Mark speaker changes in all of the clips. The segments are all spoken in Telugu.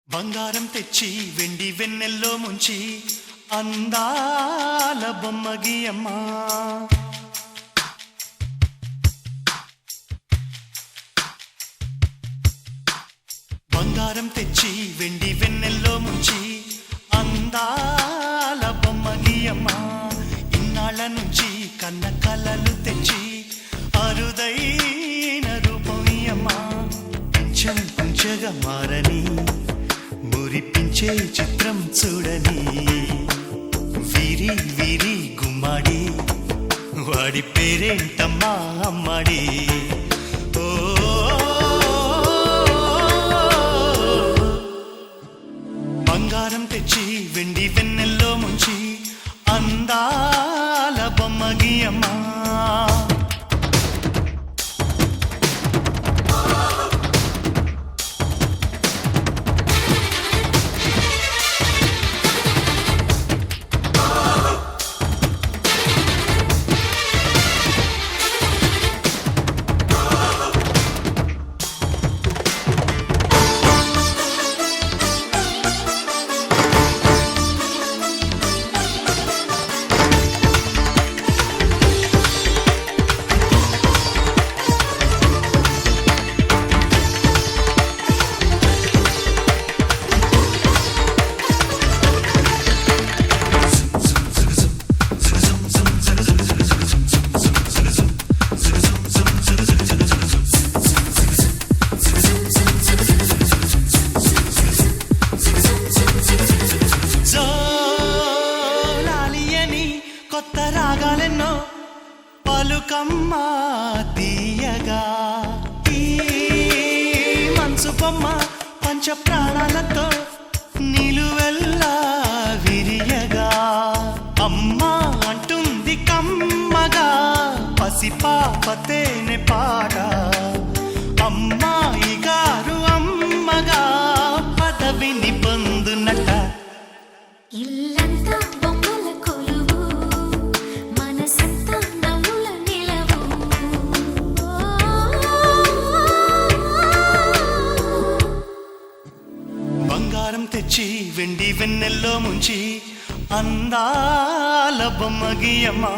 Speaker 1: బంగారం తెచ్చి వెండి వెన్నెల్లో ముంచి అందాల బొమ్మగి అమ్మా బంగారం తెచ్చి వెండి వెన్నెల్లో ముంచి అందాల బొమ్మగి అమ్మా ఇన్నాళ్ళ నుంచి కన్న కలలు తెచ్చి అరుదైన రూపం అమ్మా కొంచెం కొంచెగా మారని మురిపించే చిత్రం చూడని వీరి వీరి గుమ్మాడి వాడి పేరేంటమ్మా అమ్మాడి ఓ బంగారం తెచ్చి వెండి వెన్నెల్లో ముంచి అందాల బొమ్మగి అమ్మా కొత్త రాగాలెన్నో పలుకమ్మా తీయగా ఈ మనసు బొమ్మ పంచ ప్రాణాలతో నిలువెల్లా విరియగా అమ్మా అంటుంది కమ్మగా పసిపాపతేనే పాట అమ్మాయి గారు అమ్మగా పదవిని పొందునట బంగారం తెచ్చి వెండి వెన్నెల్లో ముంచి అందాల బొమ్మగి అమ్మా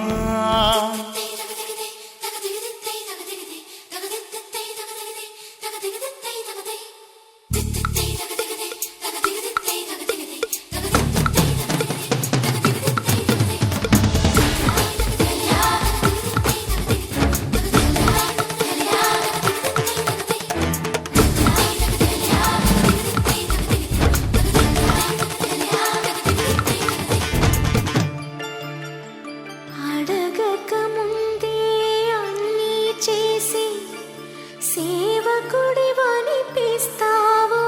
Speaker 2: సేవకుడివనిపిస్తావు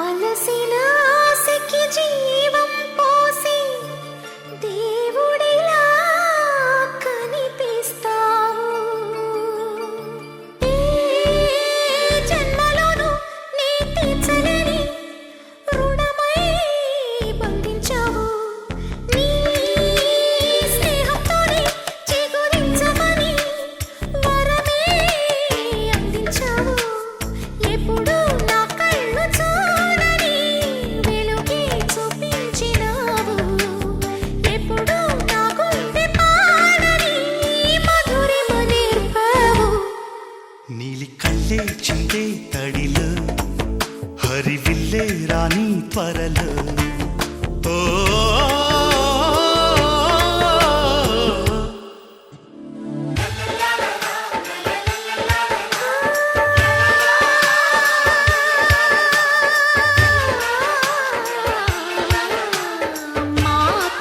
Speaker 2: అలసిన ఆశకి జీవం పోసి దేవుడిలా కనిపిస్తావు ఏ జన్మలోనూ నీ తీర్చలేని రుణమై బంధించావు నీ స్నేహంతోనే చిగురించమని వరమే అందించావు ఎప్పుడు నా కళ్ళు చూడని వెలుగే చూపించినావు ఎప్పుడు నా గుండె పాడని మధురిమ నేర్పావు
Speaker 1: నీలి కళ్ళే చిందే తడిలో హరివిల్లే రాణి పరలో ఓ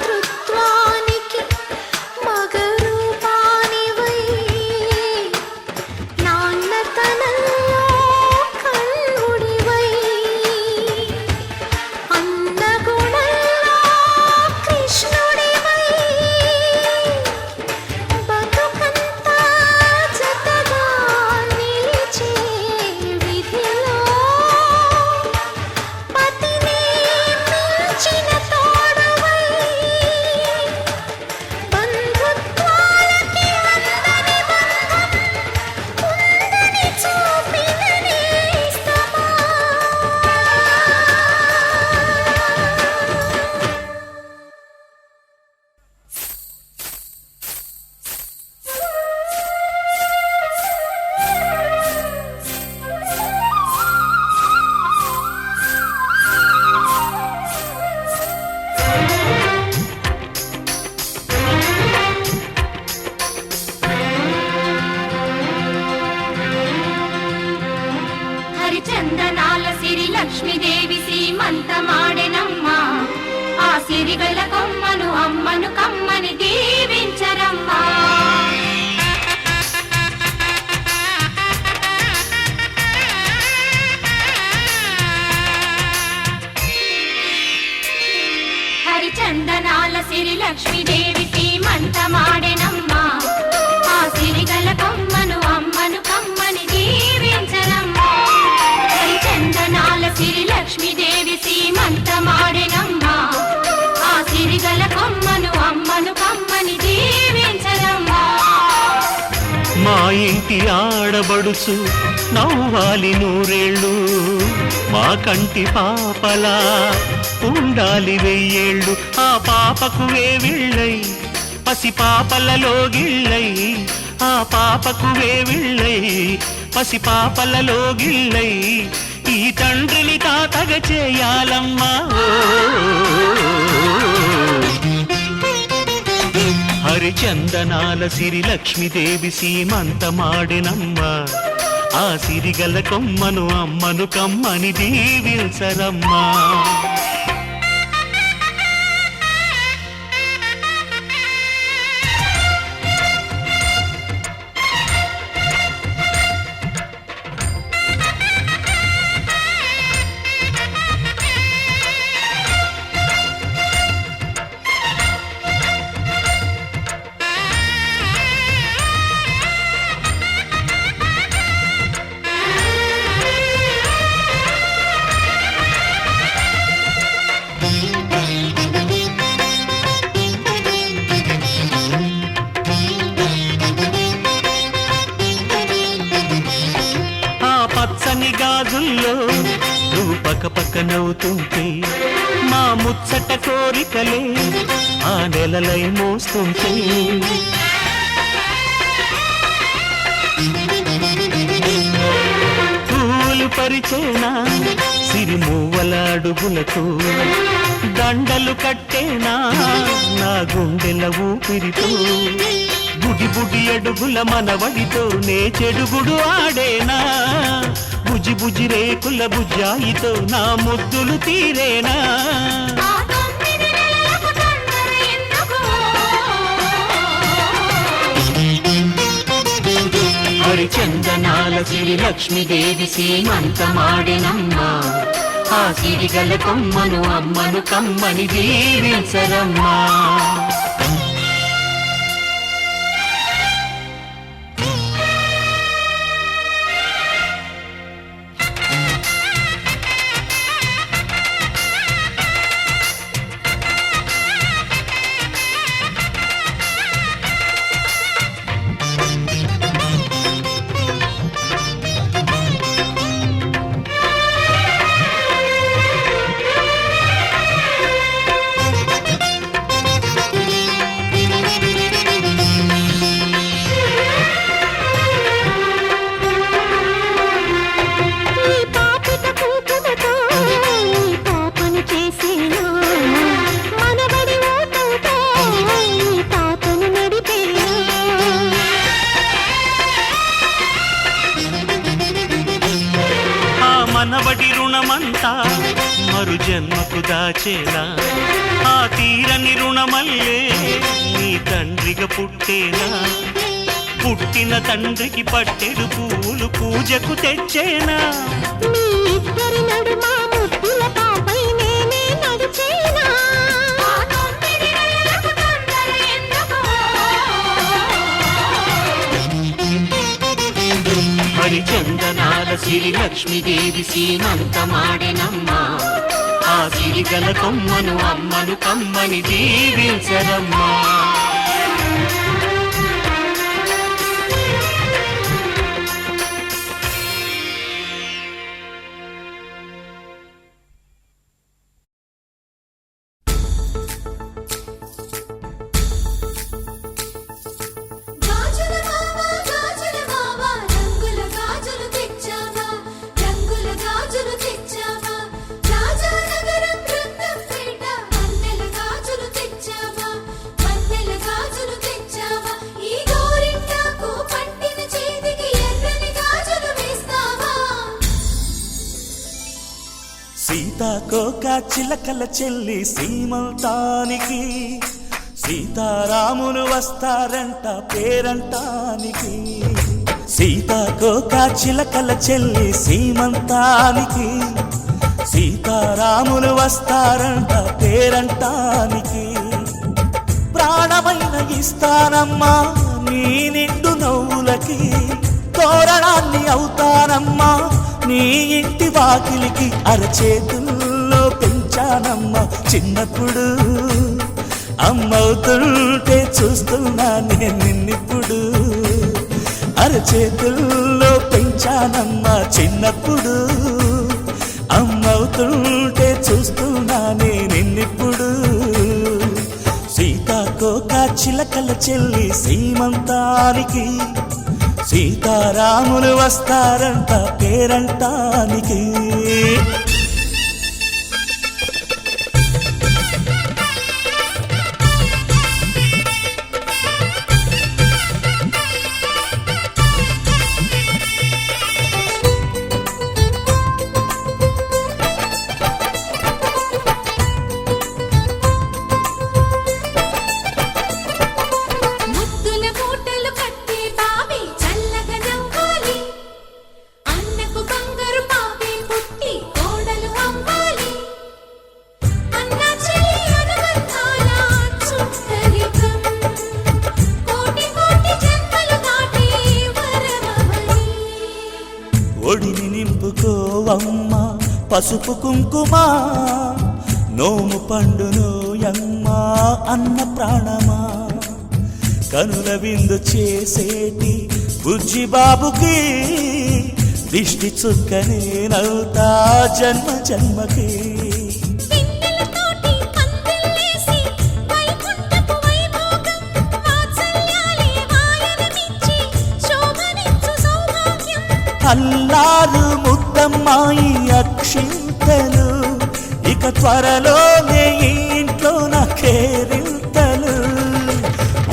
Speaker 2: మాతృత్వానికి మగరూపానివై నాన్నతనంలో కల్లుడివై అన్నగు
Speaker 3: లక్ష్మీదేవి సీమంతమాడెనమ్మా ఆ సిరిగల కొమ్మను అమ్మను కమ్మని దీవించరమ్మా హరిచందనాల సిరి లక్ష్మీదేవి సీమంతమాడెనమ్మా ఆ సిరిగల కొమ్మను అమ్మను కమ్మని దీవించరమ్మా హరిచందనాల సిరి లక్ష్మీదేవి సీమంతమాడెనమ్మా ఆ సిరిగల కొమ్మను అమ్మను కమ్మని దీవించరమ్మా
Speaker 1: మా ఇంటి ఆడబడుచు నవ్వాలి నూరేళ్ళు మా కంటి పాపలా ఉండాలి వెయ్యేళ్ళు ఆ పాపకు వేవిళ్ళై పసి పాపలలో గిళ్ళై ఆ పాపకు వేవిళ్ళై పసి పాపలలో గిళ్ళై ఈ తండ్రిని తాతగ చేయాలమ్మా హరిచందనాల సిరి లక్ష్మీదేవి సీమంతమాడెనమ్మా ఆ సిరిగల కొమ్మను అమ్మను కమ్మని దీవించరమ్మా గాజుల్లో నువ్వు పక్క పక్క నవ్వుతుంటే మా ముచ్చట కోరికలే ఆ నెలలై మోస్తుంటే పూలు పరిచేనా సిరిమూవల అడుగులకు దండలు కట్టేనా నా గుండెల ఊపిరితో బుడి బుడి అడుగుల మనవడితో నే చెడుగుడు ఆడేనా బుజి బుజి రేకుల బుజ్జాయితో నా ముద్దులు తీరేనా హరిచందనాల సిరి లక్ష్మీదేవి సీమంతమాడెనమ్మా ఆ సిరిగల కొమ్మను అమ్మను కమ్మని దీవించరమ్మా మనవడి రుణమంతా మరు జన్మకు దాచేలా ఆ తీరని రుణమల్లే నీ తండ్రిగా పుట్టేనా పుట్టిన తండ్రికి పట్టెడు పూలు పూజకు తెచ్చేనా హరిచందనాల సిరి లక్ష్మీదేవి సీమంతమాడెనమ్మా ఆ సిరిగల కొమ్మను అమ్మను కమ్మని దీవించరమ్మా
Speaker 2: గాజులు తెచ్చావా
Speaker 1: సీతాకోక చిలకల చెల్లి సీమంతానికి సీతారాములు వస్తారంట పేరంటానికి సీతాకోక చిలకల చెల్లి సీమంతానికి సీతారాములు వస్తారంట పేరంటానికి ప్రాణమైన ఇస్తానమ్మా నీ నిండు నవ్వులకి తోరణాన్ని అవుతానమ్మా నీ ఇంటి వాకిలికి అరచేతుల్లో పెంచానమ్మా చిన్నప్పుడు అమ్మవుతుంటే చూస్తున్నా నేను నిన్నిప్పుడు అరచేతుల్లో పెంచానమ్మా చిన్నప్పుడు అమ్మవుతుంటే చూస్తున్నా నేను నిన్నిప్పుడు సీతాకోక చిలకల చెల్లి సీమంతానికి సీతారాములు వస్తారంట పేరంటానికి
Speaker 2: ముద్దుల మూటలు కట్టి బావి చల్లగా నవ్వాలి అన్నకు బంగారు పాపి పుట్టి కోడలు అవ్వాలి అన్న చెల్లి అనుబంధాల చుట్టరికం కోటి కోటి జన్మలు దాటి వరమవని
Speaker 1: ఒడిని నింపుకోవమ్మ పసుపు కుంకుమ నోము పండునోయమ్మా అన్న ప్రాణమా కనుల విందు చేసేటి బుజ్జి బాబుకి దిష్టి చుక్కనేనవుతా జన్మ జన్మకి
Speaker 2: పిన్నెలతోటి పందిళ్ళేసి వైకుంఠపు వైభోగం వాత్సల్యాలే వాయనమిచ్చి శోభనిచ్చు సౌభాగ్యం
Speaker 1: అల్లారు ముద్దమ్మాయి అక్షింతలు ఇక త్వరలోనే ఈ ఇంట్లో నా కేరింతలు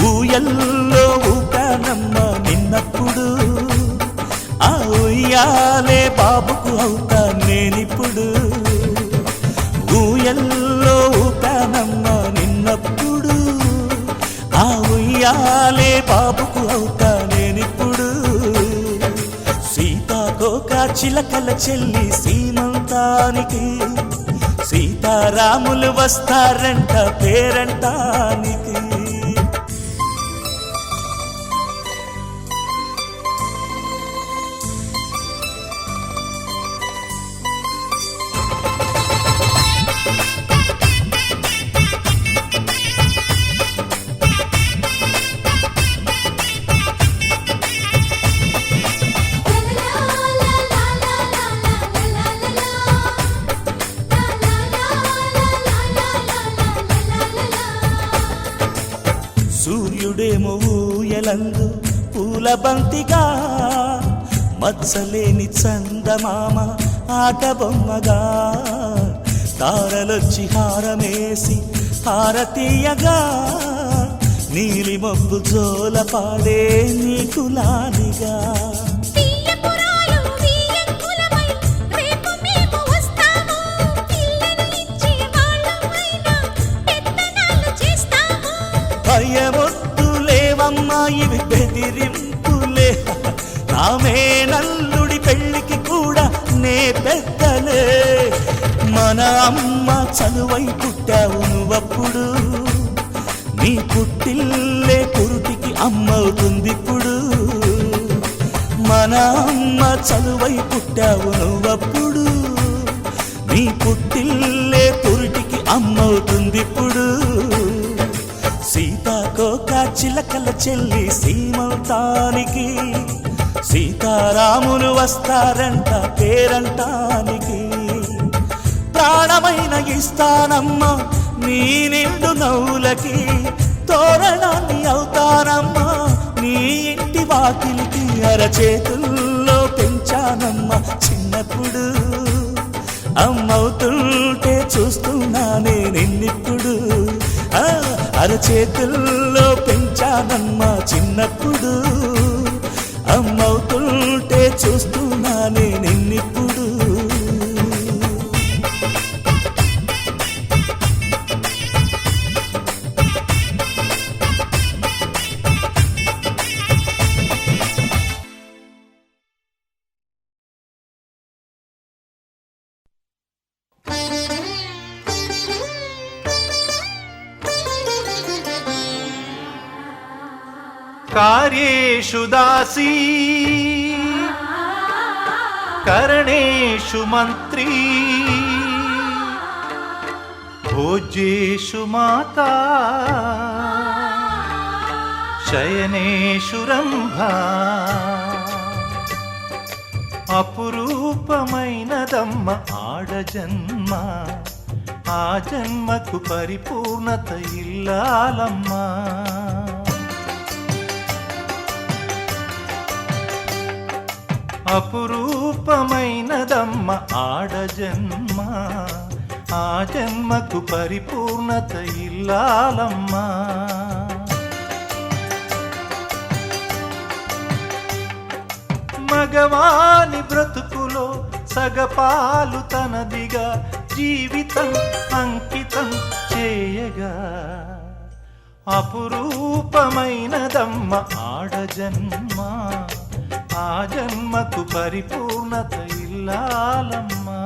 Speaker 1: ఊయల్లో ఊపానమ్మ నిన్నప్పుడు ఆ ఉయ్యాలే బాబుకు అవుతా నేనిప్పుడు ఊయల్లో ఊపానమ్మ నిన్నప్పుడు ఆ ఉయ్యాలే బాబుకు అవుతా నేనిప్పుడు సీతాకోక చిలకల చెల్లి సీమంతానికి సీతారాములు వస్తారంట పేరంటానికి సూర్యుడేమో ఊయలందు పూల బంతిగా మచ్చలేని చందమామ ఆట బొమ్మగా తారలొచ్చి హారమేసి హారతీయగా నీలి మబ్బు జోల పాడే నీకు లాలిగా
Speaker 2: తీయపురాలు వీయంకులమై రేపు మేము వస్తాము పిల్లను ఇచ్చి వాళ్ళమైనా పెత్తనాలు చేస్తాము
Speaker 1: భయమొద్దులేవమ్మా ఇవి బెదిరింపులే నామే నల్లుడి పెళ్ళికి కూడా నే పెద్దలే మన అమ్మ చలువై పుట్టావు నువ్వప్పుడు నీ పుట్టిల్లే పురుటికి అమ్మవుతుందిప్పుడు మన అమ్మ చలువై పుట్టావు నువ్వప్పుడు నీ పుట్టిల్లే పురుటికి అమ్మవుతుందిప్పుడు సీతాకోక చిలకల చెల్లి సీమంతానికి సీతారాములు వస్తారంట పేరంటానికి ప్రాణమైన ఇస్తానమ్మా నీ నిండు నవ్వులకి తోరణాన్ని అవుతానమ్మా నీ ఇంటి వాకిలికి అరచేతుల్లో పెంచానమ్మా చిన్నప్పుడు అమ్మవుతుంటే చూస్తున్నానే నిన్నిప్పుడు అరచేతుల్లో పెంచానమ్మా చిన్నప్పుడు అమ్మవుతుంటే చూస్తున్నానే నిన్నిప్పుడు కార్యేషు దాసీ కరణేషు మంత్రీ భోజ్యేషు మాతా శయనేషు రంభా అపురూపమైనదమ్మ ఆడజన్మ ఆ జన్మకు పరిపూర్ణత ఇల్లాలమ్మా అపురూపమైనదమ్మ ఆడజన్మ ఆ జన్మకు పరిపూర్ణత ఇల్లాలమ్మా మగవాని బ్రతుకులో సగపాలు తనదిగా జీవితం అంకితం చేయగా అపురూపమైనదమ్మ ఆడజన్మ ఆ జన్మకు పరిపూర్ణత ఇల్లాలమ్మా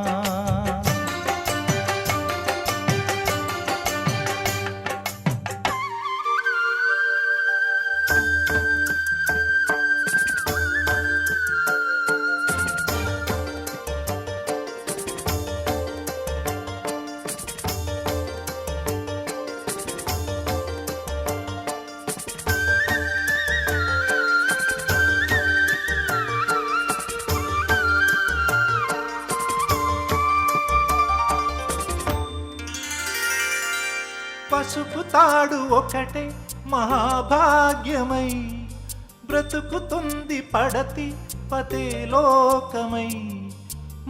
Speaker 1: పసుపు తాడు ఒకటే మహాభాగ్యమై బ్రతుకుతుంది పడతి పతే లోకమై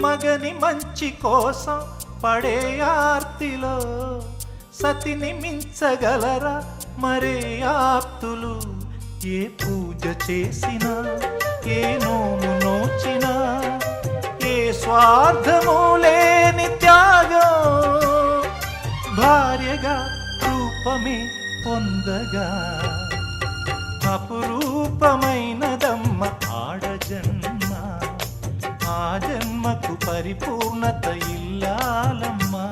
Speaker 1: మగని మంచి కోసం పడే ఆర్తిలో సతిని మించగలరా మరే ఆప్తులు ఏ పూజ చేసినా ఏ నోము నోచినా ఏ స్వార్థము లేని త్యాగం భార్యగా రూపమే పొందగా అపురూపమైనదమ్మ ఆడజన్మ ఆ జన్మకు పరిపూర్ణత ఇల్లాలమ్మా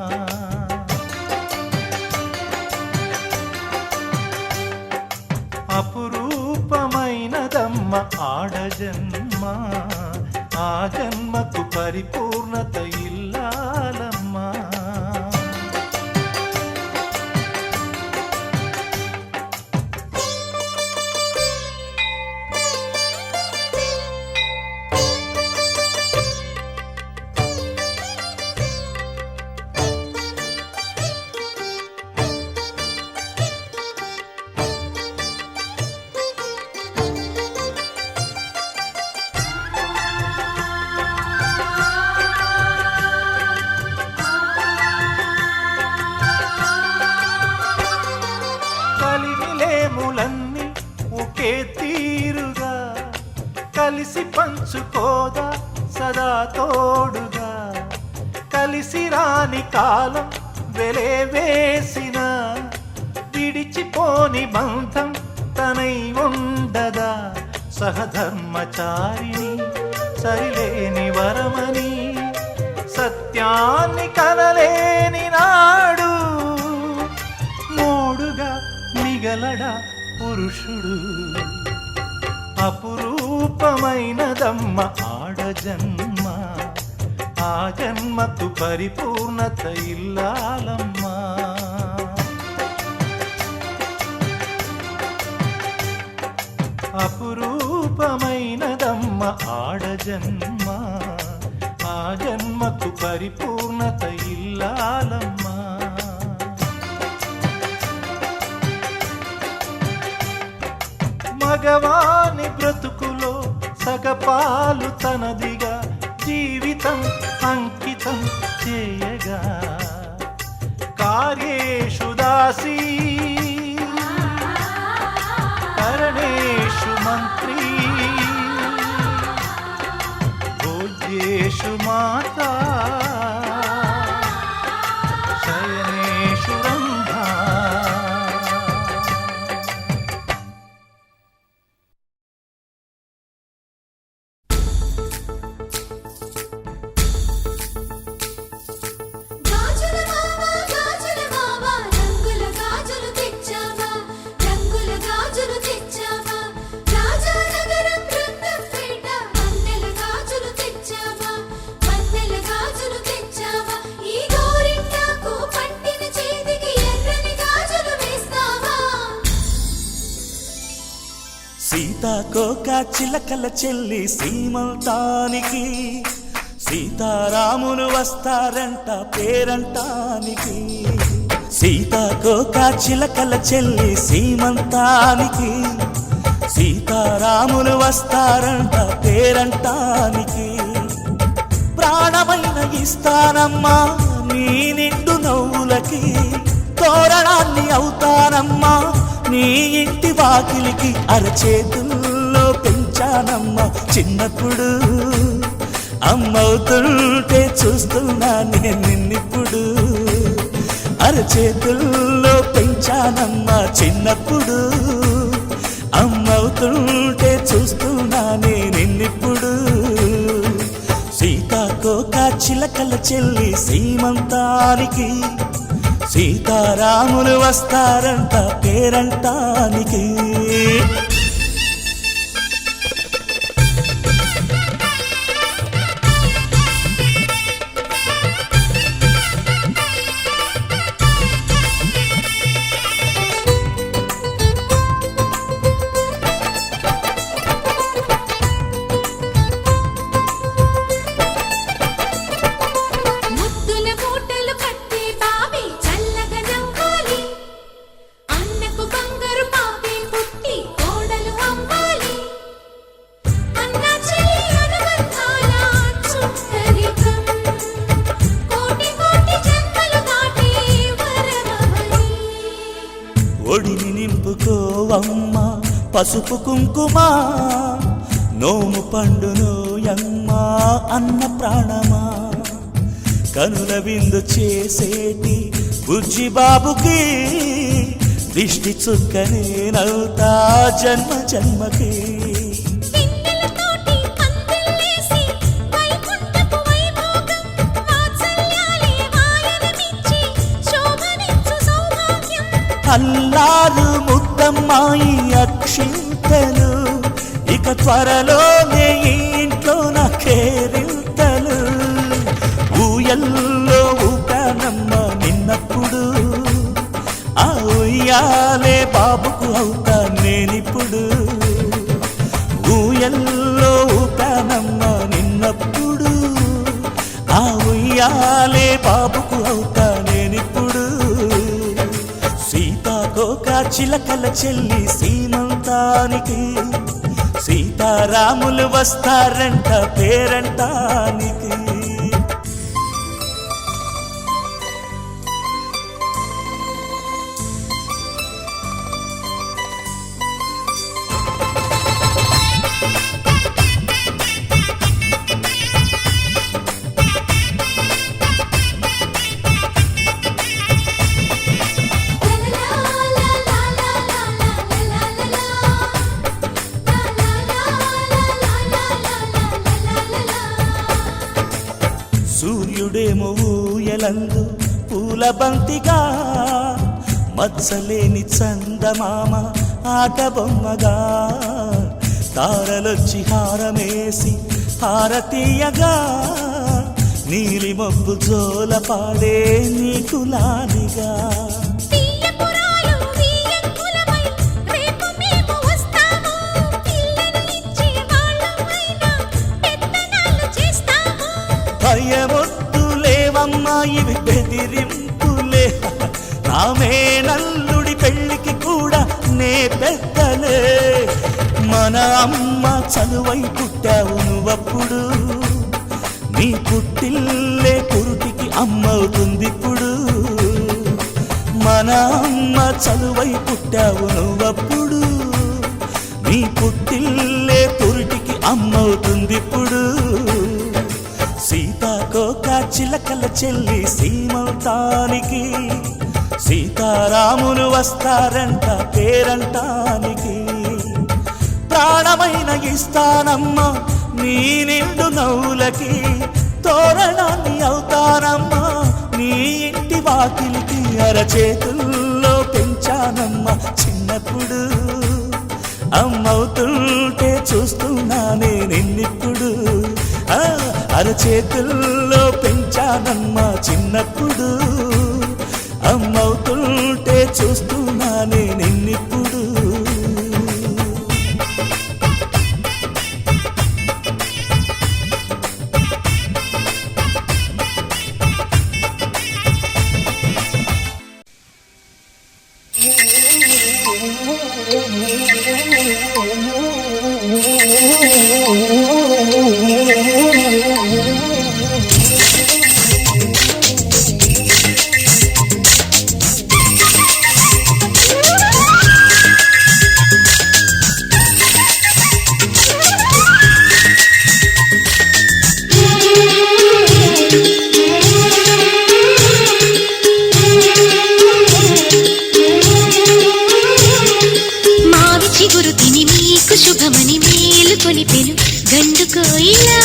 Speaker 1: అపురూపమైనదమ్మ ఆడజన్మ ఆ జన్మకు పరిపూర్ణత ఇల్లాలమ్మా కలిమిలేములన్నీ ఒకే తీరుగా కలిసి పంచుకోదా సదా తోడుగా కలిసి రాని కాలం వెలే వేసిన విడిచిపోని బంధం తనై ఉండదా సహధర్మచారిణి సరిలేని వరమని సత్యాన్ని కనలేని నాడు మోడుగా మిగలడా పురుషుడు అపురూపమైనదమ్మ ఆడజన్మ ఆ జన్మకు పరిపూర్ణత ఇల్లాలమ్మా అపురూపమైనదమ్మ ఆడజన్మ ఆ జన్మకు పరిపూర్ణత ఇల్లాలమ్మా మగవాని బ్రతుకులో సగపాలు తనదిగా జీవితం అంకితం చేయగా కార్యేషు దాసీ కరణేషు మంత్రీ భోజ్యేషు మాతా శయనేషు రంభా
Speaker 2: గాజుల మావా రంగుల గాజులు తెచ్చావా
Speaker 1: సీతాకోక చిలకల చెల్లి సీమంతానికి సీతారాములు వస్తారంట పేరంటానికి సీతాకోక చిలకల చెల్లి సీమంతానికి సీతారాములు వస్తారంట పేరంటానికి ప్రాణమైన ఇస్తానమ్మా నీ నిండు నవ్వులకి తోరణాన్ని అవుతానమ్మా నీ ఇంటి వాకిలికి అరచేతుల్లో పెంచానమ్మా చిన్నప్పుడు అమ్మవుతుంటే చూస్తున్నా నేను నిన్నిప్పుడు అరచేతుల్లో పెంచానమ్మా చిన్నప్పుడు అమ్మవుతుంటే చూస్తున్నా నేను నిన్నిప్పుడు సీతాకోక చిలకల చెల్లి సీమంతానికి సీతారాములు వస్తారంట పేరంటానికి
Speaker 2: ముద్దుల మూటలు కట్టి బావి చల్లగా నవ్వాలి అన్నకు బంగారు పాపి పుట్టి కోడలు అవ్వాలి అన్న చెల్లి అనుబంధాల చుట్టరికం కోటి కోటి జన్మలు దాటి వరమవని
Speaker 1: ఒడిని నింపుకోవమ్మ పసుపు కుంకుమ నోము పండునోయమ్మ అన్న ప్రాణమా కనుల విందు చేసేటి బుజ్జి బాబుకి దిష్టి చుక్కనేనవుతా జన్మ జన్మకి
Speaker 2: పిన్నెలతోటి పందిళ్ళేసి వైకుంఠపు వైభోగం వాత్సల్యాలే వాయనమిచ్చి శోభనిచ్చు సౌభాగ్యం
Speaker 1: అల్లారు ముద్దమ్మాయి అక్షింతలు ఇక త్వరలోనే ఈ ఇంట్లో నా కేరింతలు ఊయల్లో ఊపానమ్మ నిన్నప్పుడు ఆ ఉయ్యాలే బాబుకు అవుతా నేనిప్పుడు ఊయల్లో ఊపానమ్మ నిన్నప్పుడు ఆ ఉయ్యాలే బాబుకు అవుతా నేనిప్పుడు సీతాకోక చిలకల చెల్లి సీమంతానికి సీతారాములు వస్తారంట పేరంటానికి సూర్యుడేమో ఊయలందు పూల బంతిగా మత్సలేని చందమామ ఆట బొమ్మగా తారలొచ్చి హారమేసి హారతీయగా నీలి మబ్బు జోల పాడే నీకులానిగా
Speaker 2: తీయపురాలు వీయంకులమై రేపు మేము వస్తాము ఇళ్ళను ఇచ్చే వాళ్ళమైనా పెత్తనాలు చేస్తాము
Speaker 1: భయమొద్దులేవమ్మా ఇవి బెదిరింపులే నామే నల్లుడి పెళ్ళికి కూడా నే పెద్దలే మన అమ్మ చలువై పుట్టావు నువ్వప్పుడు నీ పుట్టిల్లే పురుటికి అమ్మవుతుందిప్పుడు మన అమ్మ చలువై పుట్టావు నువ్వప్పుడు నీ పుట్టిల్లే పురుటికి అమ్మవుతుందిప్పుడు సీతాకోక చిలకల చెల్లి సీమంతానికి సీతారాములు వస్తారంట పేరంటానికి ప్రాణమైన ఇస్తానమ్మా నీ నిండు నవ్వులకి తోరణాన్ని అవుతానమ్మా నీ ఇంటి వాకిలికి అరచేతుల్లో పెంచానమ్మా చిన్నప్పుడు అమ్మవుతుంటే చూస్తున్నానే నిన్నిప్పుడు అరచేతుల్లో పెంచానమ్మా చిన్నప్పుడు అమ్మవుతుంటే చూస్తున్నానే నిన్నిప్పుడు
Speaker 2: కోయిలా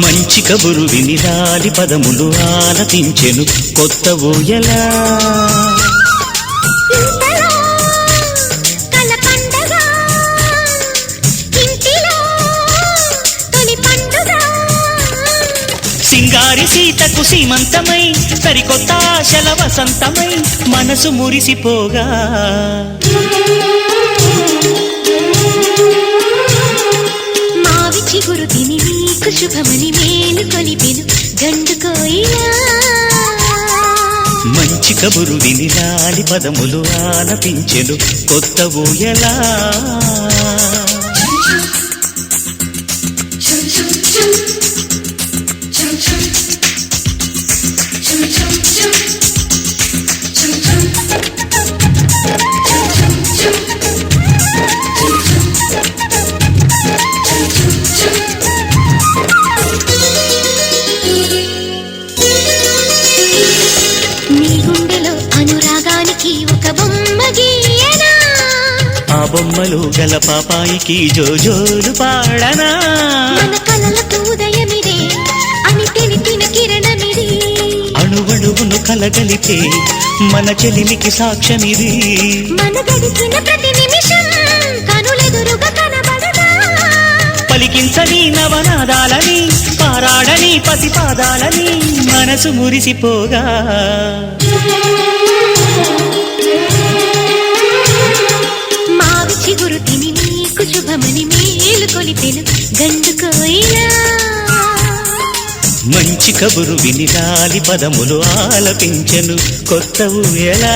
Speaker 1: మంచి కబురు విని లాలి పదములు ఆలపించెను కొత్త ఊయలా
Speaker 2: ఇంతలో కల పండగ ఇంటిలో తొలి పండుగ
Speaker 1: సింగారి సీతకు సీమంతమై సరికొత్త ఆశల వసంతమై మనసు మురిసిపోగా
Speaker 2: మావి చిగురు తిని నీకు శుభమని మేలు కొలిపెను గండు కోయిలా
Speaker 1: మంచి కబురు విని లాలి పదములు ఆలపించెను కొత్త ఊయలా
Speaker 2: నీ గుండెలో అనురాగానికి ఒక బొమ్మ గీయనా
Speaker 1: ఆ బొమ్మలు గల పాపాయికి జోజోలు పాడనా
Speaker 2: మన కలలకు ఉదయమిదే అని తెలిపిన కిరణమిది
Speaker 1: అణువణువును కలగలితే మన చెలిమికి సాక్ష్యమిది
Speaker 2: మన గడిచిన ప్రతి నిమిషం కనులెదురుగా కనబడదా
Speaker 1: పలికించని నవనాదాలని పారాడని పసిపాదాలని మనసు మురిసిపోగా
Speaker 2: మావి చిగురు తిని నీకు శుభమని మేలు కొలిపెను గండు కోయిలా
Speaker 1: మంచి కబురు విని లాలి పదములు ఆలపించెను కొత్త ఊయలా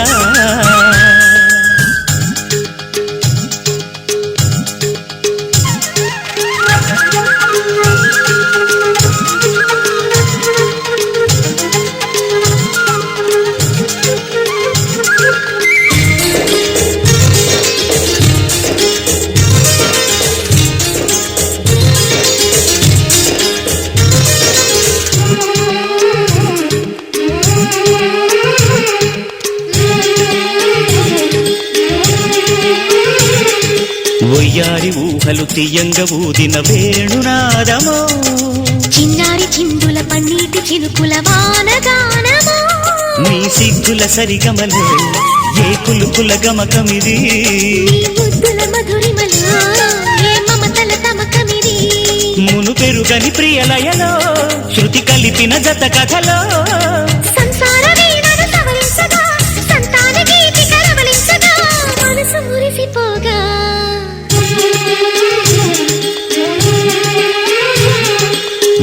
Speaker 1: ఒయ్యారి ఊహలు తీయంగ ఊదిన వేణునాదమో
Speaker 2: చిన్నారి చిందుల పన్నీటి చినుకుల వానగానమో
Speaker 1: నీ సిగ్గుల సరిగమలు ఏ కులుకుల గమకమిది
Speaker 2: నీ ముద్దుల మధురిమలో ఏ మమతల తమకమిది
Speaker 1: మును పెరుగని ప్రియలయలో శృతి కలిపిన జత కథలో
Speaker 2: సంసార వీణను సవరించగా సంతాన గీతి కరవలించగా మనసు మురిసిపోగా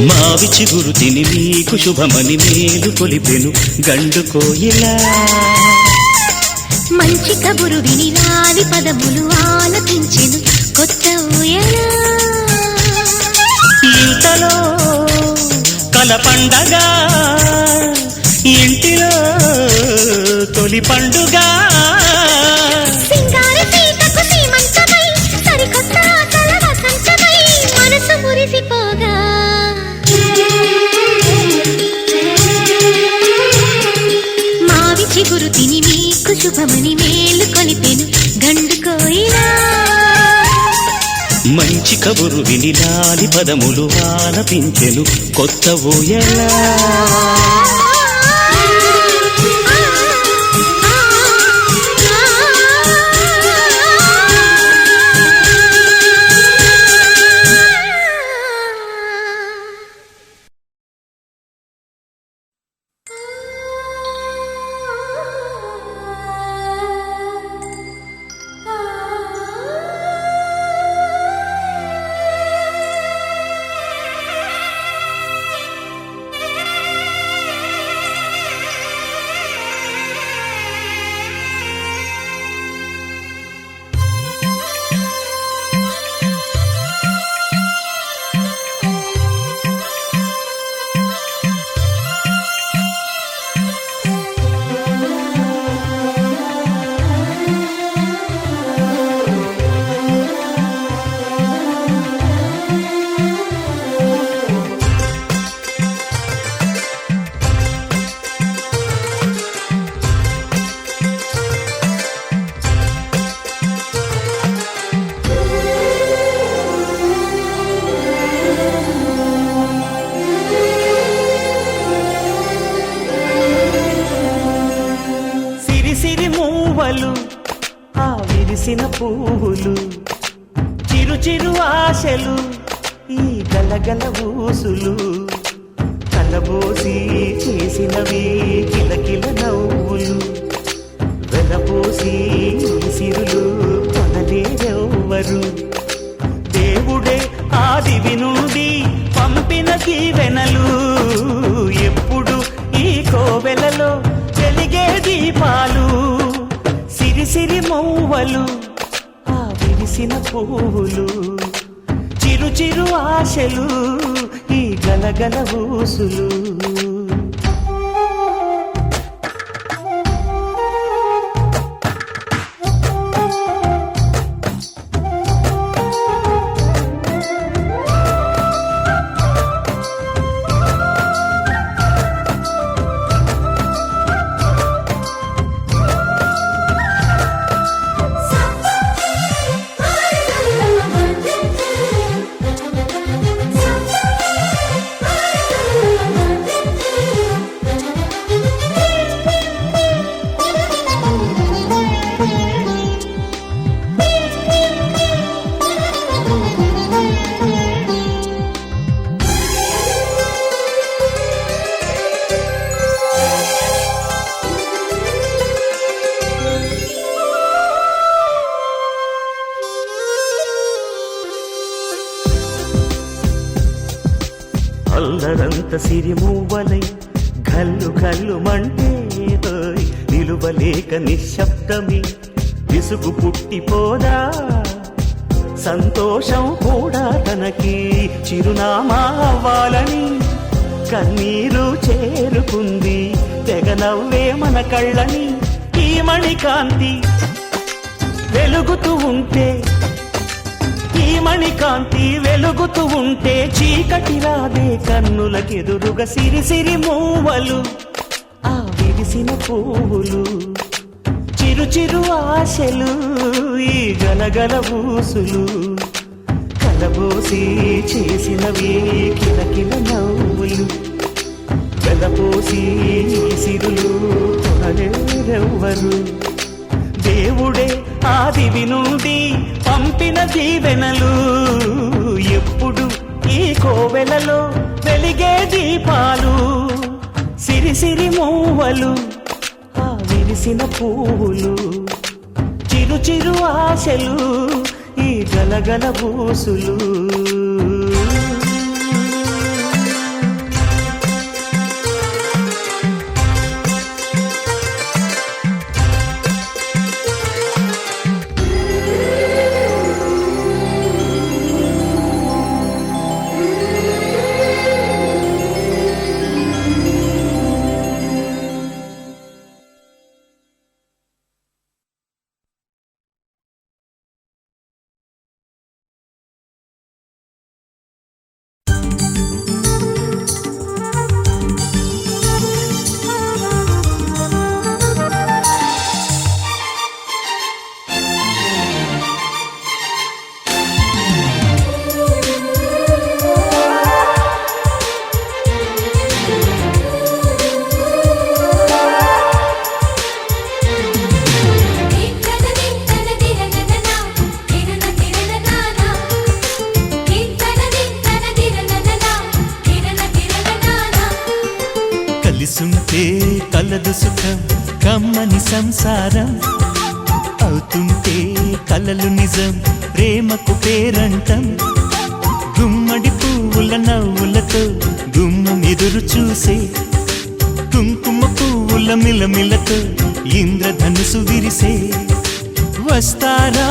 Speaker 1: మావి చిగురు తిని నీకు శుభమని మేలు కొలిపెను గండు కోయిలా
Speaker 2: మంచి కబురు విని లాలి పదములు ఆలపించెను కొత్త ఊయలా
Speaker 1: ఇంతలో కల పండగ ఇంటిలో తొలి పండుగ
Speaker 2: సింగారి సీతకు సీమంతమై సరికొత్త ఆశల వసంతమై మనసు మురిసిపోగా మావి చిగురు తిని నీకు శుభమని మేలు కొలిపెను గండు కోయిలా
Speaker 1: మంచి కబురు విని లాలి పదములు ఆలపించెను కొత్త ఊయలా విరిసిన పువ్వులు చిరు చిరు ఆశలు ఈ గలగల ఊసులు కలబోసి చేసినవి కిలకిల నవ్వులు వెలపోసి సిరులు కొనలేరెవ్వరు దేవుడే ఆదివి నుండి పంపిన దీవెనలు ఎప్పుడు ఈ కోవెలలో వెలిగే దీపాలు సిరి సిరి మౌవలు ఆ విరిసిన పువ్వులు చిరు చిరు ఆశలు ఈ గలగల ఊసులు అల్లరంత సిరిమూవలై గల్లు గల్లు మంటే నిలువలేక నిశ్శబ్దమి విసుగు పుట్టిపోదా సంతోషం కూడా తనకి చిరునామా అవ్వాలని కన్నీరు చేరుకుంది తెగ నవ్వే మన కళ్ళని ఈ మణికాంతి వెలుగుతూ ఉంటే ఈ మణికాంతి వెలుగుతూ ఉంటే చీకటి రాదే కన్నులకెదురుగా సిరి సిరి మూవలు ఆ విరిసిన పువ్వులు చిరు చిరు ఆశలు ఈ గలగల ఊసులు కలబోసి చేసినవి కిలకిల నవ్వులు వెలపోసి సిరులు కొనలేరెవ్వరు దేవుడే ఆదివి నుండి పంపిన దీవెనలు ఎప్పుడు ఈ కోవెలలో వెలిగే దీపాలు సిరి సిరి మూవలు ఆ విరిసిన పువ్వులు చిరు చిరు ఆశలు ఈ గలగల ఊసులు
Speaker 4: కలిసుంటే కలదు సుఖం కమ్మని సంసారం అవుతుంటే కలలు నిజం ప్రేమకు పేరంటం గుమ్మడి పువ్వుల నవ్వులతో గుమ్మం ఎదురు చూసే కుంకుమ పువ్వుల మిలమిలతో ఇంద్రధనుసు విరిసే వస్తారా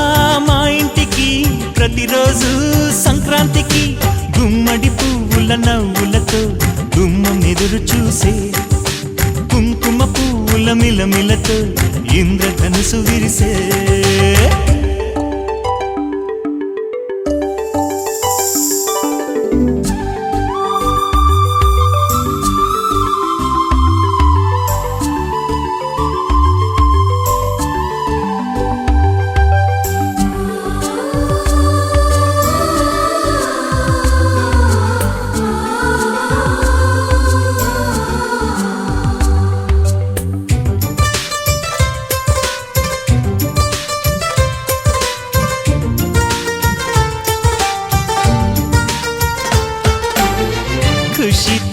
Speaker 4: మా ఇంటికి ప్రతిరోజు సంక్రాంతికి గుమ్మడి పువ్వుల నవ్వులతో గుమ్మం ఎదురు చూసే కుంకుమ పువ్వుల మిలమిలతో ఇంద్రధనుసు విరిసే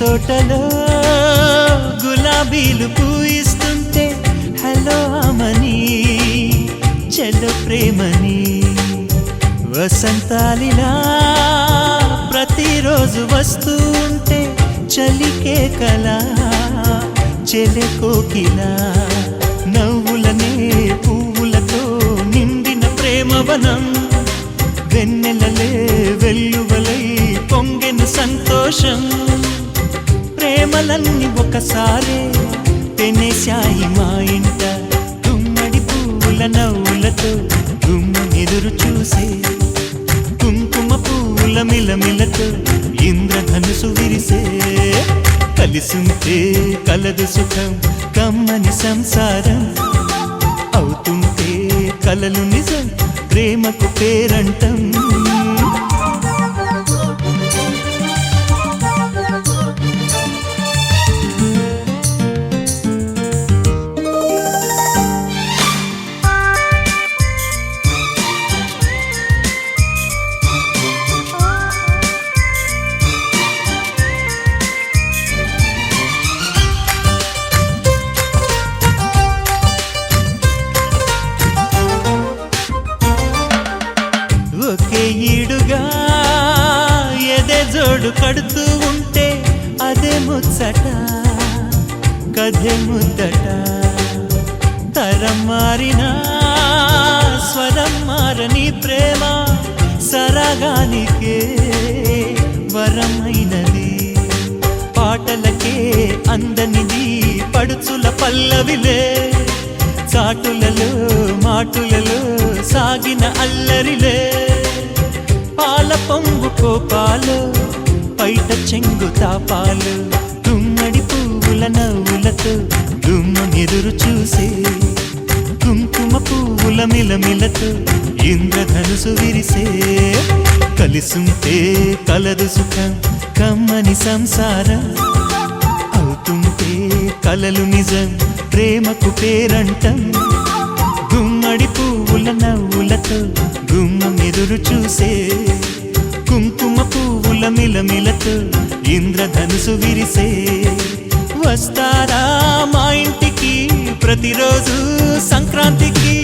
Speaker 4: తోటలో గులాబీలు పూయిస్తుంటే హలో అమని చెల్లో ప్రేమని వసంతాలిలా ప్రతిరోజు వస్తూ ఉంటే చలికే కలా చెలె కోకిలా నవ్వులనే పువ్వులతో నిండిన ప్రేమవనం వెన్నెలలే వెల్లువలై పొంగెను సంతోషం ప్రేమలన్నీ ఒకసారే పెనేశాయి మా ఇంట గుమ్మడి పువ్వుల నవ్వులతో గుమ్మెదురు చూసే కుంకుమ పువ్వుల మిలమిలతో ఇంద్రధనుసు విరిసే కలిసుంటే కలదు సుఖం కమ్మని సంసారం అవుతుంటే కలలు నిజం ప్రేమకు పేరంటం ఒకే ఈడుగా ఎదే జోడు కడుతూ ఉంటే అదే ముచ్చట కథే ముద్దట తరం మారినా స్వరం మారని ప్రేమ సరగానికే వరమైనది పాటలకే అందనిది పడుచుల పల్లవిలే చాటులలో మాటులలో సాగిన అల్లరిలే పాల పొంగు కోపాలు పైట చెంగు తాపాలు గుమ్మడి పువ్వుల నవ్వులతో గుమ్మెదురు చూసే కుంకుమ పువ్వుల మిలమిలతో ఇంద్రధనుసు విరిసే కలిసుంటే కలదు సుఖం కమ్మని సంసారం అవుతుంటే కలలు నిజం ప్రేమకు పేరంటం గుమ్మడి పువ్వుల నవ్వులతో గుమ్మెదురు చూసే కుంకుమ పువ్వుల మిలమిలతో ఇంద్రధనుసు విరిసే వస్తారా మా ఇంటికి ప్రతిరోజు సంక్రాంతికి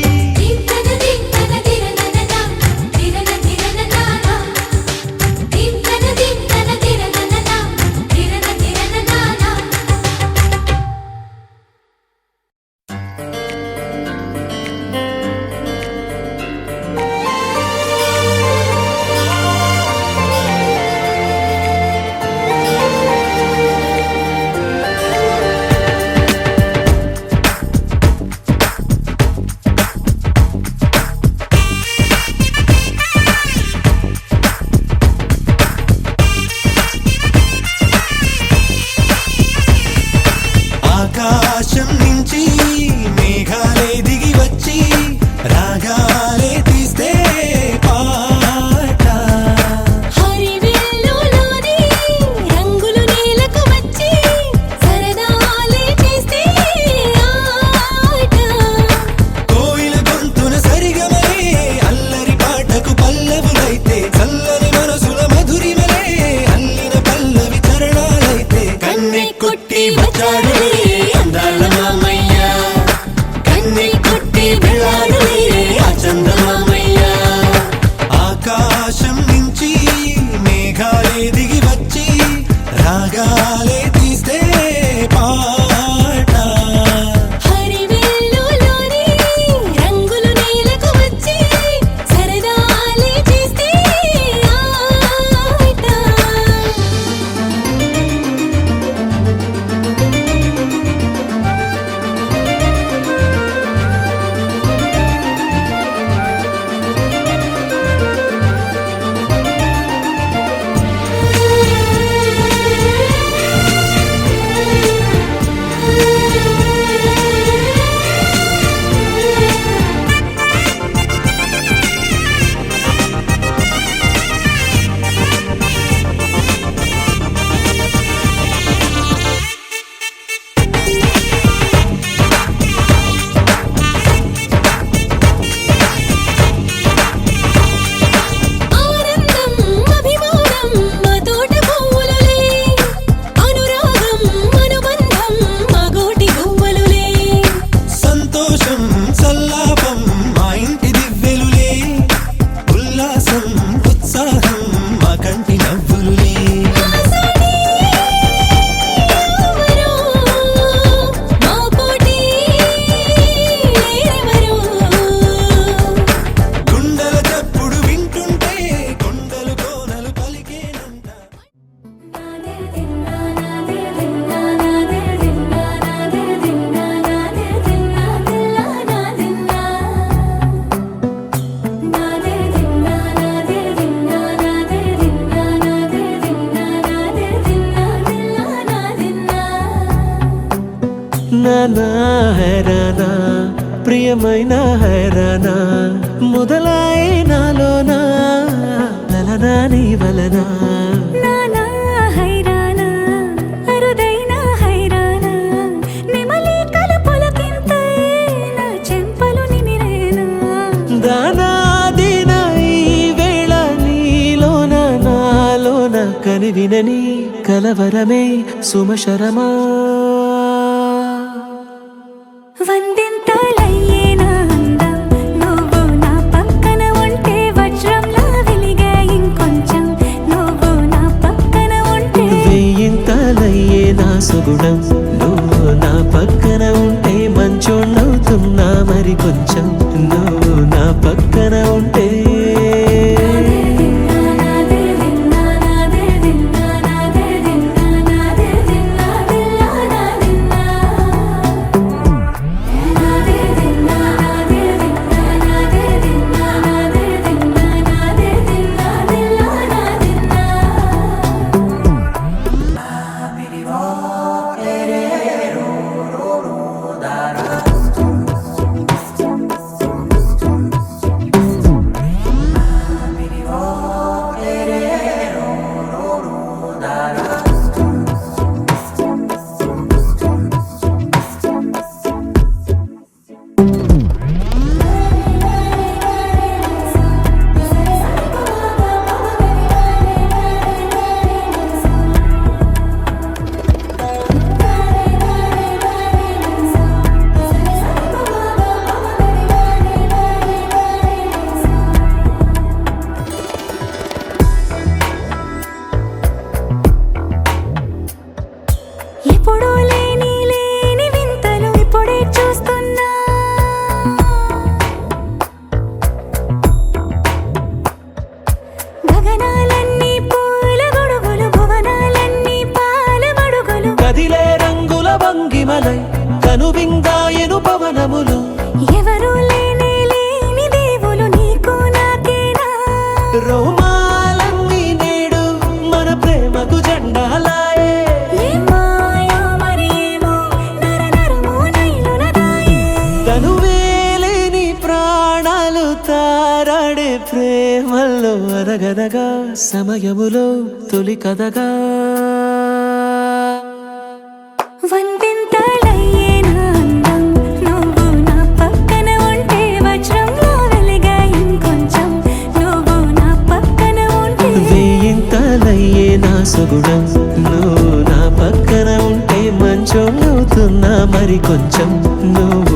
Speaker 5: ఆకాశం నుంచి మేఘాలే దిగి వచ్చి రాగాలే తీస్తే పాట
Speaker 2: హరివిల్లులోని రంగులు నేలకు వచ్చి సరదాలే చేస్తే ఆట
Speaker 5: కోయిల గొంతున సరిగమలే అల్లరి పాటకు పల్లవులైతే చల్లని మనసుల మధురిమలే అల్లిన పల్లవి చరణాలైతే కన్నె కొట్టి వచ్చాడులే అందాల మామయ్య కన్నె కొట్టి వెళ్ళాడులే ఆ చందమామయ్య ఆకాశం నుంచి మేఘాలే దిగి వచ్చి రాగాలే తీస్తే పాట
Speaker 2: హరివిల్లులోని రంగులు నేలకు వచ్చి సరదాలే చేస్తే ఆట
Speaker 4: నానా హైరానా ప్రియమైన హైరానా మొదలాయి నాలోనా లలనా నీ వలనా
Speaker 2: నానా హైరానా అరుదైన హైరానా నెమలి కలుపులకింతై నా చెంపలు నిమిరేనా
Speaker 4: దానాదిన ఈ వేళ నీలోన నాలోన కనివినని కలవరమే సుమశరమా
Speaker 2: వందింతలయ్యేనా అందం నువ్వు నా పక్కన ఉంటే వజ్రంలా వెలిగే ఇంకొంచెం నువ్వు నా పక్కన ఉంటే
Speaker 4: వేయింతలయ్యే నా సుగుణం నువ్వు నా పక్కన ఉంటే మంచోణ్ణవుతున్నా మరి కొంచెం నువ్వు నా పక్కన ఉంటే
Speaker 2: ఎప్పుడూ లేని వింతలు ఇప్పుడే చూస్తున్నా గగనాలన్నీ పూల గొడుగులు భువనాలన్నీ పాల మడుగులు
Speaker 4: కదిలే రంగుల భంగిమలై కనువిందాయను పవనములు
Speaker 2: ఎవరూ లేని దేవులు నీకు నాకేనా
Speaker 4: రోమాలన్నీ నేడు మన ప్రేమకు జెండాలాయే
Speaker 2: ఏ మాయో మరి ఏమో నరనరమో నైలున దాయే
Speaker 4: తనువేలేని ప్రాణాలు తారాడే ప్రేమల్లో అనగనగా సమయములో తొలి కథగా
Speaker 2: వందింతలయ్యేనా అందం నువ్వు నా పక్కన ఉంటే వజ్రంలా వెలిగే ఇంకొంచెం నువ్వు నా పక్కన ఉంటే
Speaker 4: వేయింతలయ్యే నా సుగుణం నువ్వు నా పక్కన ఉంటే మంచోణ్ణవుతున్నా మరి కొంచెం నువ్వు